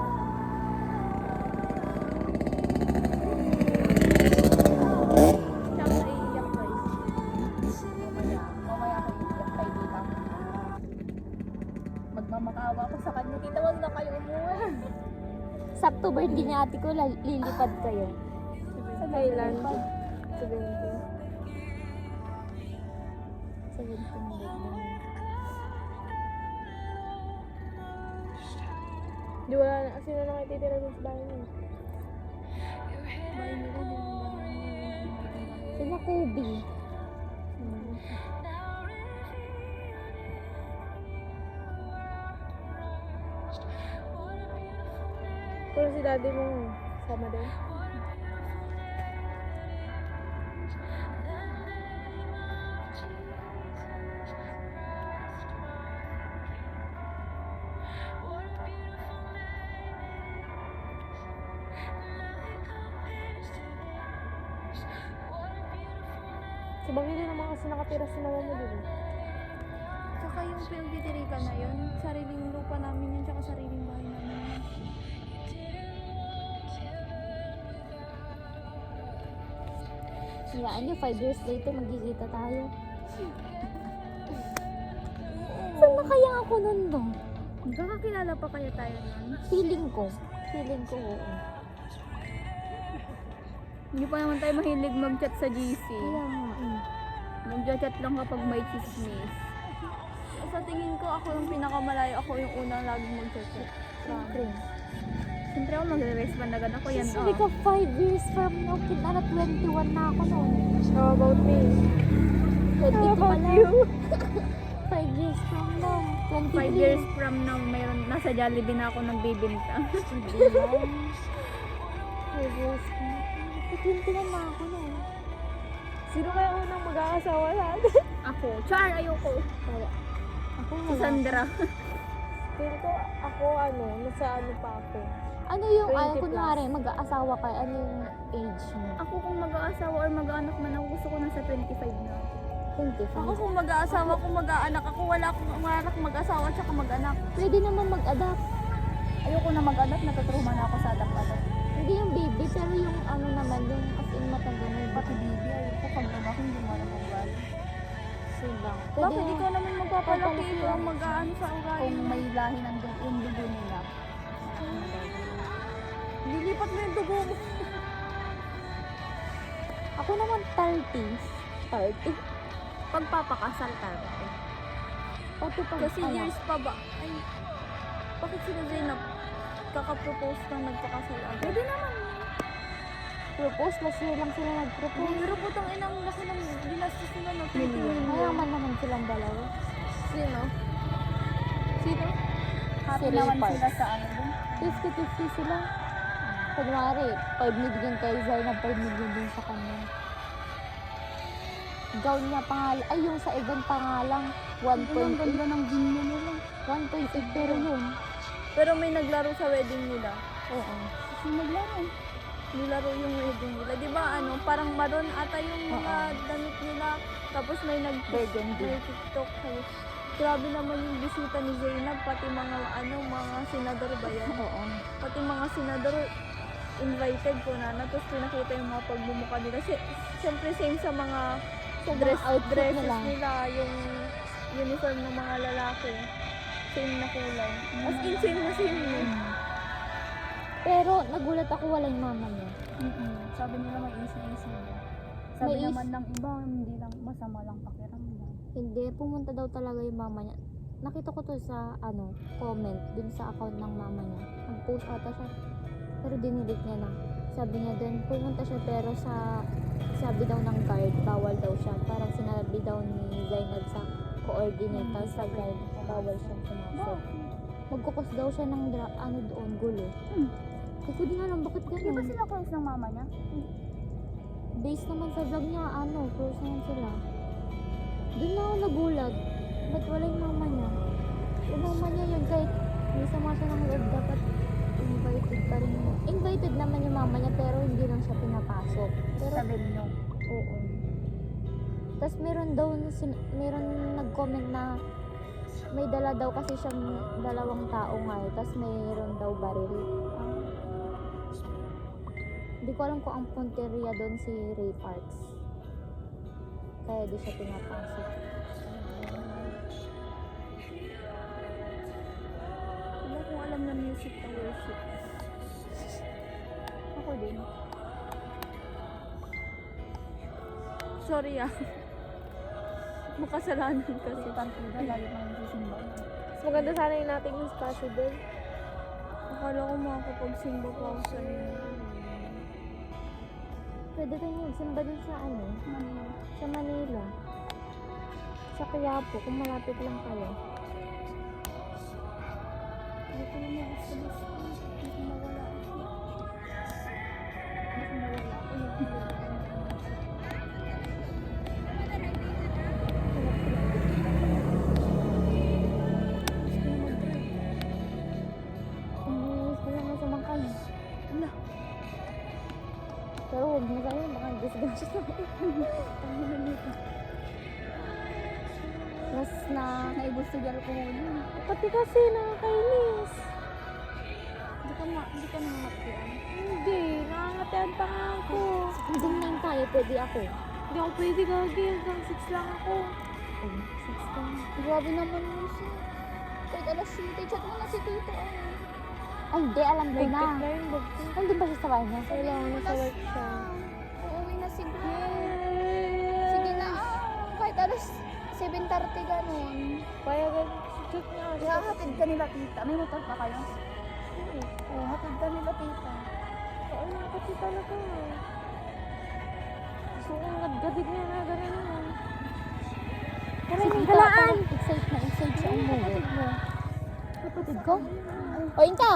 Mamakaawa ko sa kanya. Tita, wag na kayo umuwi. Sakto birthday ni ate ko, lilipad kayo. Kailan? 17. 17 birthday. Di wala na. Sino na kayo titira dun sa bahay niyo? Bahay nila, di naman bahay nila. Sila Kobe. Pero si daddy mo, sama din. Sa Bangili naman kasi nakatira si mama mo din. Tsaka yung pinagtitirikan na yun, sariling lupa namin yun, tsaka sariling bahay namin yun. Hayaan nyo, 5 years later, magkikita tayo. Saan na kaya ako nun no? Magkakakilala pa kaya tayo nun? Feeling ko. Feeling ko, oo. Hindi pa naman tayo mahilig mag-chat sa GC. Kaya nga, Mag-chat lang kapag may chismis. Sa tingin ko, ako yung pinakamalayo, ako yung unang laging mag-chat. Siyempre. Siyempre ako magre-respond agad ako yan. Sabi ka, 5 years from now, kita na 21 na ako noon. How about me? 22 pa lang. 5 years from now, 23. 5 years from now, mayroon nasa Jollibee na ako nagbibinta. Hindi yan. 5 years from now. 21 na ako noon. Sino kaya unang mag-aasawa sa atin? Ako, Char, ayoko. Ako Si wala. Sandra. Tingin ko ako nasa ano pa ako. Ano yung, 20 plus. kunwari, mag-aasawa ka, ano yung age mo? Ako kung mag-aasawa or mag-aanak man ako, gusto ko nasa 25 na. 25. Ako kung mag-aasawa, kung mag-aanak ako, wala akong anak mag-asawa at saka mag-anak. Pwede naman mag-adapt. Ayoko na mag-anak, natutruma na ako sa anak-anak. Hindi yung baby, pero yung ano naman, yung as in matanda na yung Pati baby, ayoko pag anak, hindi mo alam ang ugali. silang. Bakit ikaw naman magpapalaki Papalaki ito ang mag-aano sa ugali? Kung may lahi ng yung dugo nila. Lilipat mo yung dugo mo. Ako naman 30s. 30? Pagpapakasal tayo. Pati pag Kasi anak. years pa ba? Ay, bakit sila Zainab kakapropose nang nagpakasal agad? Pwede naman. Propose, last year lang sila nag-propose. Pero putang inang laki ng binastos nila no? 20 million. Mayaman naman silang dalawa. Sino? Sino? Happy Sila naman Parks. sila sa ano dun. 50-50 sila. Kunwari, 5 million kay Zainab, 5 million din sa kanya. Gown niya pangalan, ay yung sa event pangalang Ang 1.8. ganda ng binyo nila. 1.8 pero yun. Pero may naglaro sa wedding nila. Oo. Kasi naglaro. Nilaro yung wedding nila. Di ba ano, parang maroon ata yung mga Oo. damit nila. Tapos may Burgundy. may TikTok. Grabe naman yung bisita ni Zainab, pati mga ano, mga senador ba yan? Oo. Pati mga senador invited ko na, tapos pinakita yung mga pagmumukha nila. Siyempre same sa mga Sa mga outfit dresses nila. nila, yung uniform ng mga lalaki. Same na kulay. As in, same na same yun. Pero nagulat ako wala yung mama niya. Sabi nila may easy-easy. Sabi May naman ng iba, hindi lang masama lang pakiramdam. Hindi, pumunta daw talaga yung mama niya. Nakita ko to sa comment dun sa account ng mama niya. Nag-post ata siya. Pero dinilit niya na. Sabi niya dun, pumunta siya pero sabi daw ng guard, bawal daw siya. Parang sinabi daw ni Zainab sa coordinator sa guard, bawal siyang pumasok. Magkukos daw siya ng doon, gulo. Hindi ko din alam bakit Di ba ganun. sila close ng mama niya? Based naman sa vlog niya, close naman sila. Doon na ako nagulat. Ba't wala yung mama niya? Yung mama niya yun, kahit may sama siya ng loob, dapat invited pa rin. Invited naman yung mama niya, pero hindi lang siya pinapasok. Pero, Sabi niyo. oo. Tapos meron daw, meron nag-comment na may dala daw kasi siyang 2 tao nga eh. Tapos mayroon daw baril. Hindi ko alam kung ang punteriya doon si Ray Parks. Kaya di siya pinapasok. alam na music na worship. Ako din. Sorry ah. Makasalanan Kasi kasi. partida, lagi pa yung sisimba. Mas maganda sana yung nating espasyo doon. Akala ko makakapagsimba pa ako sa inyo. Pwede kayo magsimba dun sa ano? Manila. Sa Manila. Sa Quiapo, kung malapit lang kayo. Hindi ko naman gusto gusto. Hindi mawala ako. Hindi mawala ako. Umiinis ko lang sa mangkay. Pero huwag mo sa akin, baka disgrasya sa akin. Mas na... Naibustigal ko muna. Pati kasi nakakainis. Hindi ka nangangapian. Hindi, nakangatian pa nga ako. Hanggang 9 tayo, pwede ako. Hindi ako pwede gagi, hanggang 6 lang ako. 6 ka. Grabe naman mo siya. Kahit alas 7, chat mo na si Tito. Ay, hindi, alam ko na. Ligpit na yung bag ko. Nandun ba siya sa bahay niya? Kailangan na sa work siya. Uuwi na si Gwen. Sige na. Kahit alas 7:30 ganun. Kaya ganun, chat niya. Ihahatid ka nila tita. May motor pa kayo? Oo, hatid ka nila tita. Ano kasi talaga. Gusto kong gadgadig niya na gano'n. Pero yung halaan! Excite siya umuwi. Kapatid ko? O, Inka!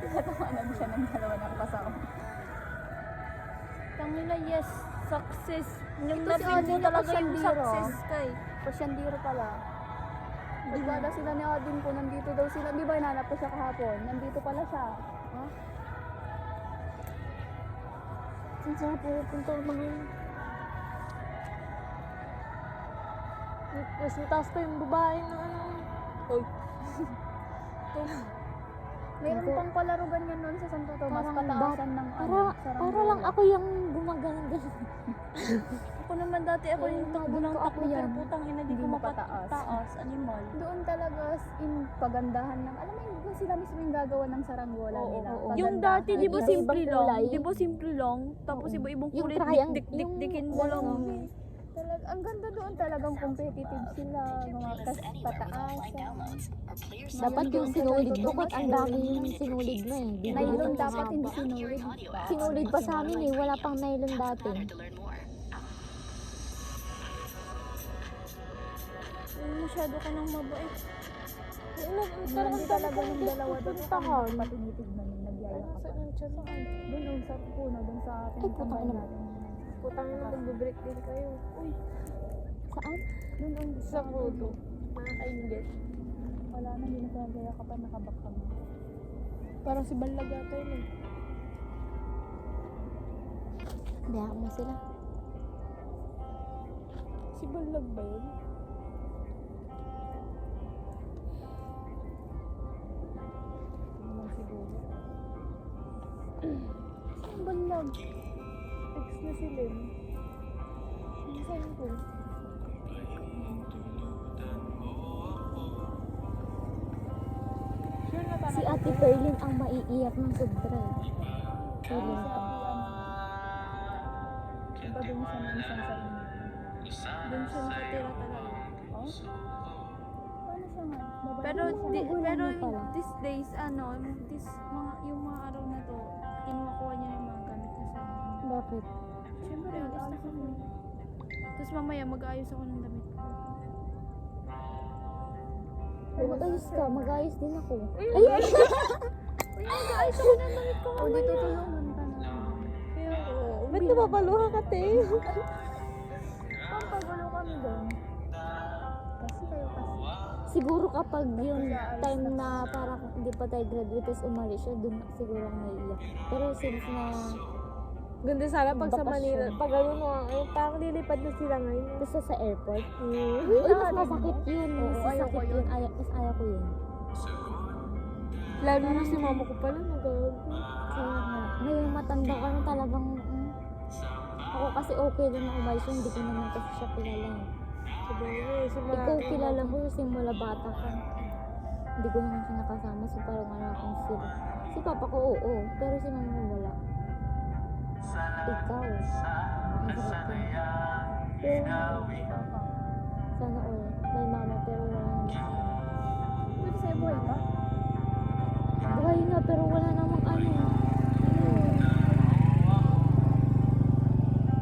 Natawanan siya ng dalawa ng kasama. Tangina, yes. Success. Yung Ito si nabing Odin mo na talaga yung pasyandiro. success kay. Pasyandiro pala. Nagwada sila ni Odin ko, nandito daw sila. Di ba hinanap ko siya kahapon? Nandito pala siya. Ha? Saan siya pupunta ang mga yun? Mas mataas pa yung babae na ano. Oy. Mayroon pang palaro ganyan nun sa Santo Tomas. Parang Pataasan ng Para lang ako yung gumaganda. Ako naman dati ako yung takbo ng Dito ako takbo pero yan. putang ina di Hindi ko mo pataas. mapataas. Animal. Doon talaga in pagandahan ng, alam mo yun, di ba sila mismo yung gagawa ng saranggola Oo, nila. oo. Yung Pagandahan. dati di ba Iba-ibang simple lang? kulay. Di ba simple lang? Tapos Oo. iba-ibang Yung kulay triangle, dik-dik-dikin mo yung lang. ano. Talaga, ang ganda doon talagang competitive sila, mga pataasan. Dapat yung sinulid mo, ba't ang dami yung sinulid mo eh. Bibili Nylon ka dapat ng hindi haba. sinulid. Sinulid pa sa amin eh, wala pang nylon dati. Masyado ka nang mabait. Hindi talaga yung dalawa doon. Puntahan. Pati tinitignan yung nagyaya ka pa. Doon yung sa puno, doon sa pinagtambay putang ina. natin. Putang na magbe-break din kayo. Uy, Saan? Doon yung sa puto. Nakakaingit. wala na, hindi na sa nagyaya ka pa, nakabak ka mo. Parang si Balag ata yun eh. Biyak mo sila. Si Balag ba yun? Naman siguro. Si Balag. Ex na si Lim. Saan ko? Sure na Si Ate Perlin ang maiiyak ng sobra eh. Feeling ko. Iba doon siya na isang sa inyo. Doon siya nakatira talaga. Oh? Paano siya nga? Babae Pero na siya. magulang mo pala. these days yung mga araw na to, kinukuha niya yung mga gamit niya sa amin. Bakit? Siyempre, alis na kami. Tapos mamaya mag-aayos ako ng damit ko. Mag-ayos ka, mag-ayos din ako. Mag-aayos ako ng damit ko O, di tutulungan ka na. Kaya ko. Ba't napapaluha ka, te? Pampagulo kami doon. Kasi kayo kasi. Siguro kapag yung time na parang hindi pa tayo graduate tapos umalis siya, dun siguro ang naiiyak. Pero since na Ganda sana pag sa Bakasyon. Manila. Pag ano no, ay, parang lilipad na sila ngayon. gusto sa airport, Hmm. uy, mas masakit yun. Oo, Mas ayoko masakit yun. yun. Mas ayaw ko yun. Lalo na si mama ko pala nag-gago. Kaya nga, ngayon matanda ka na talagang, ako kasi okay lang na umalis yun, hindi ko naman kasi siya kilala. Ikaw kilala ko simula bata ka. Hindi ko naman siya nakasama, so parang wala akong feel. Si papa ko oo, pero si mama wala. Ikaw. Masakit yun. Sana all. May mama pero wala namang Pwede sa'yo buhay ka? buhay nga pero wala namang ano.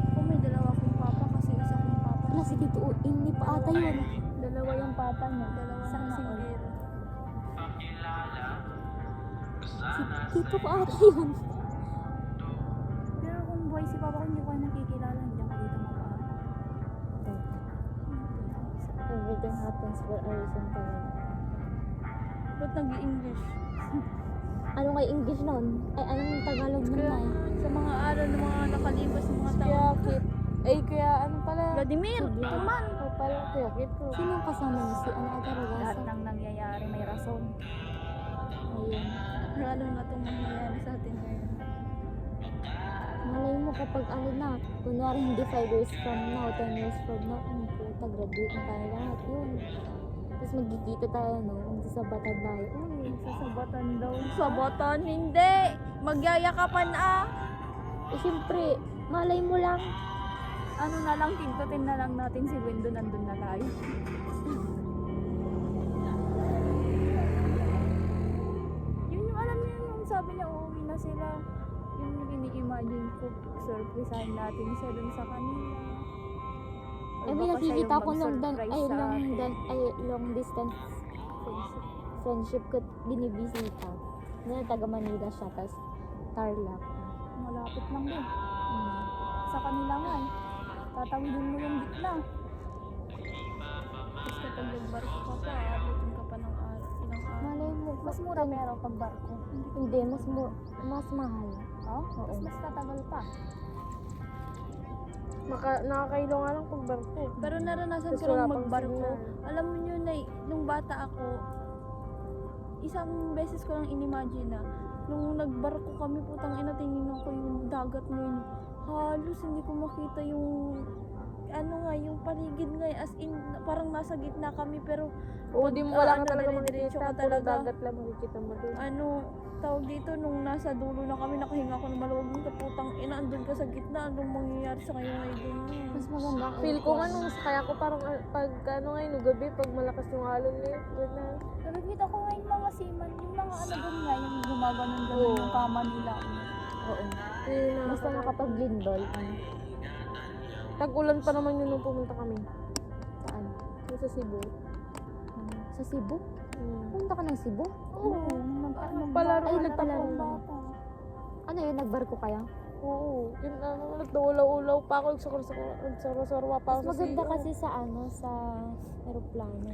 Kung may dalawa kong papa kasi isa kong papa. Wala si Tito Inni pa ata yun. Dalawa yung papa niya. Dalawa Sana na all. singgero. Si Tito pa ata yun. Pero kung buhay si papa ko, hindi ko kayo nakikilala. Hindi ako dito mag-aaral. Everything happens for a reason talaga. Ba't nag-i-English? Ano kay English nun? Ay, anong Tagalog nun na eh? Sa mga aral ng mga nakalipas ng mga Kaya taon. kit. Ay, kaya ano pala? Vladimir, Sige. come on! Ako pala, kaya kit ko. Sino ang kasama niya? Si ano ata Lahat Ragasa? ng nangyayari may rason. Ayun. Ano nga itong mangyayari sa atin ngayon? Malay mo kapag ano na, kunwari hindi 5 years from now, 10 years from now, ano puta, graduate na tayo lahat, yun. Tapos magkikita tayo, no? Magsasabatan tayo. Uy, Sasabatan daw. Sabatan, hindi! Magyayakapan ah! eh syempre, malay mo lang. Ano na lang, kintutin na lang natin si Wendo, nandun na tayo. Yun yung alam niyo yung sabi niya, uuwi na sila. Yun yung ini-imagine ko, surprisean natin siya dun sa kanila. Or Eh, may baka siya nakikita yung ko mag-surprise sa atin. long distance friendship ko binibisita. Na taga Manila siya, tas Tarlac. Malapit lang din. Hmm. Sa kanila nga eh. Tatawidin mo yung gitna. Tapos kapag nagbarko ka pa, abutin ka pa ng ilang araw. Malay mo, Mas mura pero pag barko. Hindi, mas mahal. Oh? Oo. Mas tatagal pa. Nakakailo nga lang pag barko. Pero naranasan Tapos ko lang wala pang magbarko. signal. Alam mo yun, nung bata ako, isang beses ko lang inimagine na, nung nagbarko kami, putang ina, tinignan ko yung dagat ngayon. Halos hindi ko makita yung, ano nga, yung paligid nga, as in, parang nasa gitna kami, pero, Oo, di mo wala ano, ka talaga dire-diretso makikita. ka Puro talaga. dagat lang makikita mo doon. ano, tawag dito, nung nasa dulo na kami, nakahinga ko ng maluwag ng putang ina, andun ka sa gitna, anong mangyayari sa kayo ngayon? Mas maganda ang Feel ko nga nung kaya ko parang pag ano ngayon, gabi, pag malakas yung alon ngayon, ganun. Nakikita ko nga yung mga seaman, yung mga ano doon nga, yung gumaganon-ganon Oo. yung kama nila. Oo. Yun na. Basta nakapag-lindol. Ano? Tag-ulan pa naman yun nung pumunta kami. Saan? Yung sa Cebu. Sa Cebu? Punta ka ng Cebu? Oo, Palaro Ay, ulit nagpalaro ako. na. Ano yun? Nagbarko kaya? Oo. Yun ano, nagdaulaw-ulaw pa ako, nagsarwa-sarwa pa ako Mas maganda CR. kasi sa ano, sa aeroplano.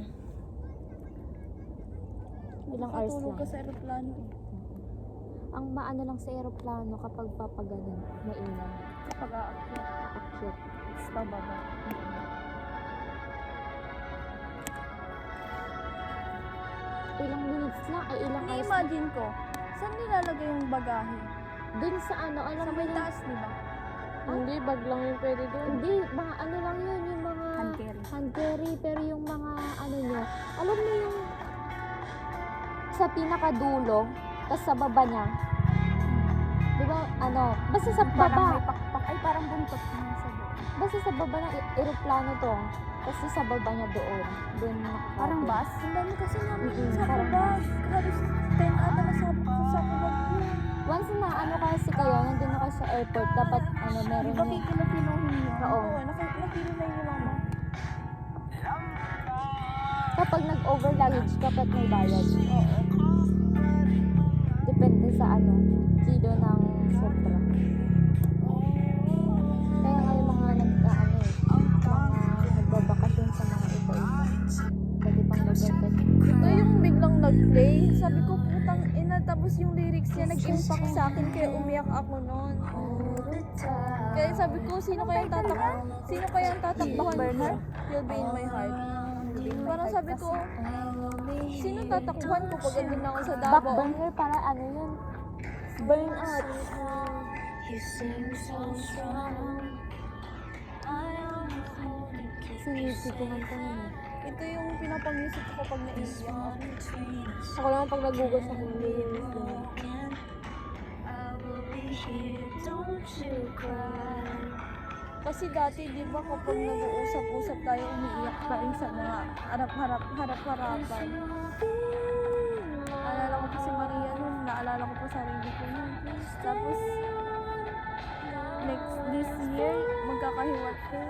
Ilang hours Nakatulog ka lang. sa aeroplano eh. Ang maano lang sa aeroplano kapag papaganon, mainam. Kapag aakyat, Aakyat. tapos bababa. Ilang minutes lang, ay ilang hours. Ni-imagine ko, saan nilalagay yung bagahe? Dun sa ano, alam Sa mo may yun? taas, di ba? Hindi, bag lang yung pwede doon. Hindi, mga ano lang yun, yung mga Hand carry. hand carry, pero yung mga ano nyo, alam mo yung sa pinakadulo, tapos sa baba niya, di ba, ano, basta sa Parang baba, may pakpak, ay parang buntot na sa doon. basta sa baba ng aeroplano to, tapos sa baba niya doon, Parang bus? Ang dami kasi namin sa Parang bag. Halos 10 ata na sabi ko sa bag yun. Once na ano kasi kayo, nandun na kayo sa airport, dapat ano, meron Di ba yung, kikilo-kilohin yun? oo, Oo, nakilo na yun mama. kapag nag-over luggage, dapat may bayad. Oo. Depende sa ano, kilo ng sobra. Kaya nga yung mga nag-ano mga nagbabakasyon sa mga iba-iba. Pwede pang mag-request. Ito yung biglang nag-play. Sabi ko, putang ina. Tapos yung lyrics niya nag-impact sa akin. Kaya umiyak ako noon. Kaya sabi ko, sino kayang tatakbuhan ko? You'll be in my heart. Parang sabi ko, sino tatakbuhan ko pag andun na ako sa Davao? Backburner para ano yun? Burn out. sinisikungan ko nun. Ito yung pinapang-music ko kapag naiiyak ako. Ako naman pag nagugas ako, nilinis lang. Kasi dati, di ba, kapag nag-uusap-usap tayo, umiiyak pa rin sa mga harap-harapan. Naalala ko pa si Maria nun, naalala ko pa sarili ko nun. Tapos, this year, magkakahiwat ko.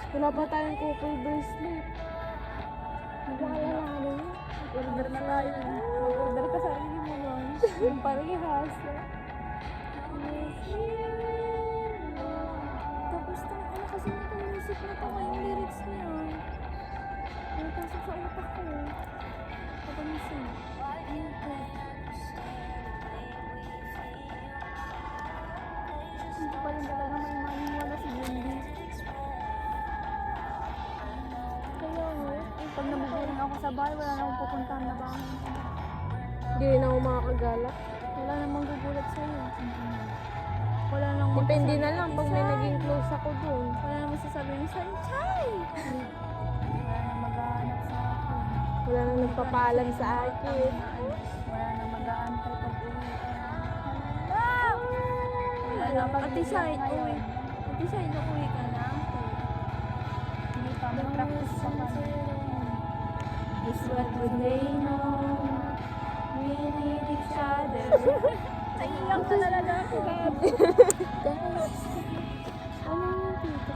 Wala pa tayong couple bracelet. Nakalalari. Order na tayo. Mag-order ka sarili mo nun. Yung parehas. Tapos, ano kasi nitong music na tama yung lyrics niya. Napasok sa utak ko. Kapag music. Ayun ko. Hindi pa rin talaga may maniwala si Wendy. Kaya nga, pag nabuburing ako sa bahay, wala na akong pupuntahan na bahay. Hindi rin ako makakagala. Wala namang gugulat sa'yo. Wala nang Depende na lang pag may naging close ako dun. Wala namang sasabihin, Sanchay! Wala nang maghahanap sa akin. Wala nang nagpapaalam sa akin. Wala nang mag-aantay pag uwi. Wala nang Ate Shai, uwi. Ate Shai, uwi ka na. Hindi pa, may practice pa kami. Is what would they know? We need each other. Naiiyak ka talaga ako, babe. Guys, ano yung tito?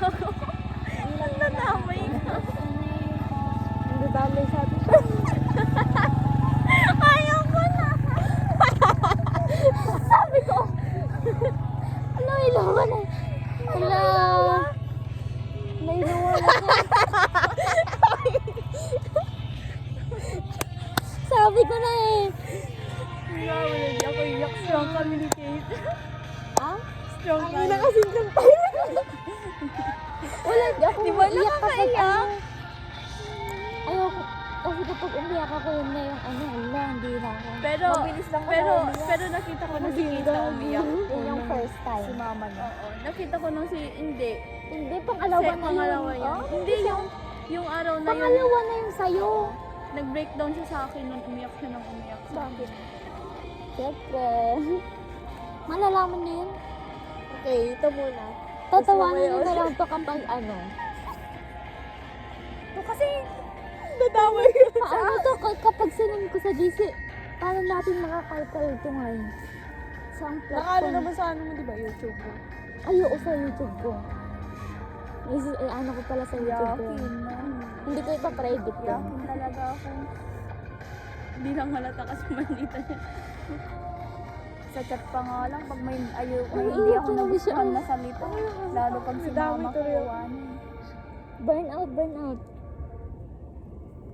Ang nadamay ka. Ang dadamay sa atin. Ayaw ko na. Sabi ko, ano ilawan eh? Wala. Nailawan ako. Sabi ko na eh. Wala, hindi ako iyak. Strong communicate. Ah? Strong Hindi na kasi lang tayo. Wala, di ako Di ba umiiyak kapag nakakaiyak? ano. Ayoko. Kasi kapag umiyak ako yun na yung ano, wala, hindi na ako. Pero, pero nakita ko na si Kita umiyak. Yun yung first time. Si mama niya. Oo, nakita ko nung si, hindi. Hindi, Kasi pangalawa na yun. pangalawa yun. Oh, Hindi yung araw na yun. pangalawa na yung sa'yo. Nag-breakdown siya sa akin nung umiyak siya nung umiyak. Bakit? Siyempre. Malalaman niyo yun. Okay, ito muna. Tatawanan niyo na lang to kapag ano. Kasi, Dadamay ka. Paano to kapag sinun ko sa GC? Paano natin makakalkal ito ngayon? Saan Nakaano platform? naman sa ano mo, di ba? YouTube mo. Ay, oo, sa YouTube ko. Ano ko pala sa YouTube ko. yakin na. Hindi ko ipa-private yun. Yakin talaga ako. Hindi lang halata kasi manita niya. Sa chat pa nga lang, pag may hindi ako tuloy siya. nagustuhan na salita. Lalo pag si Madami mama ko, tuloy ako. kawanin. Burnout.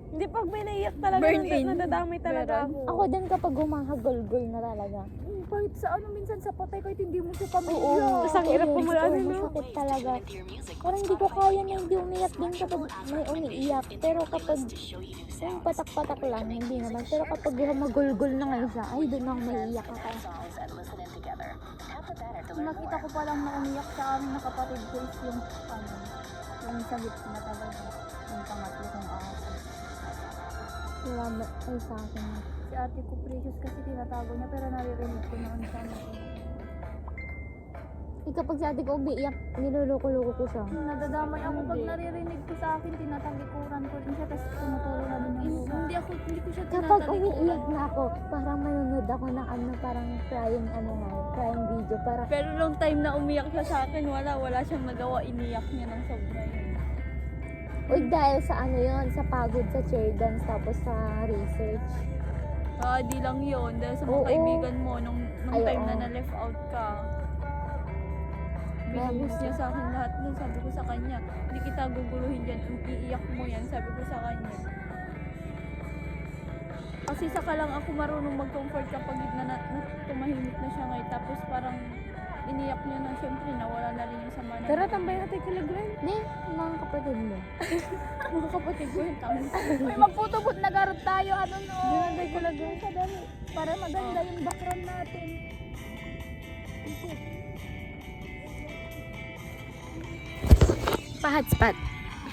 Hindi, pag may naiyak talaga, Burn in. nadadamay talaga Meron. ako. Ako din kapag humahagol-gol na talaga. Kahit sa ano, minsan sa patay, kahit hindi mo siya pamilya. Oo. Tapos ang hirap Ayun, pumula, oo, ano? masakit talaga. Parang hindi ko kaya na hindi umiyak din kapag may umiiyak. Pero kapag yung patak-patak lang, hindi naman. Pero kapag humagol-gol na ngayon siya, ay doon ako maiiyak ako. Nakita ko pa lang na umiyak sa amin na kapatid ko is yung yung sa lips na talaga. Yung pangatlo kong ako. Salamat ay sa akin. Si ate ko precious kasi tinatago niya pero naririnig ko noon sa ano. Kapag si ate ko umiiyak, niloloko-loko ko siya. Nadadamay ako pag naririnig ko sa akin, tinatagikuran ko din siya tapos tumuturo na din yung luha. Hindi ko siya Kapag tinatagikuran. umiiyak na ako, parang manonood ako ng ano, parang crying video. Para Pero nung time na umiyak siya sa akin, wala siyang nagawa, iniyak niya ng sobra yun. Uy, dahil sa ano yon, sa pagod sa chair dance, tapos sa research. Di lang yun, dahil sa mga Oo. kaibigan mo, nung Ay, time oo. na na-left out ka, binuhos niya sa akin lahat nun. Sabi ko sa kanya, hindi kita guguluhin dyan, iiyak mo yan, sabi ko sa kanya. Kasi saka lang ako marunong mag-comfort kapag tumahimik na siya ngayon. Tapos parang iniyak niya na syempre nawala na rin yung sama na. Tara, tambay natin kila Glenn. Ni, mga kapatid mo. mga kapatid ko yung tama. Uy, magputubot na garot tayo. Ano no? Dinagay kila Glenn. Sa dali. Para maganda yung background natin. Pa-hotspot.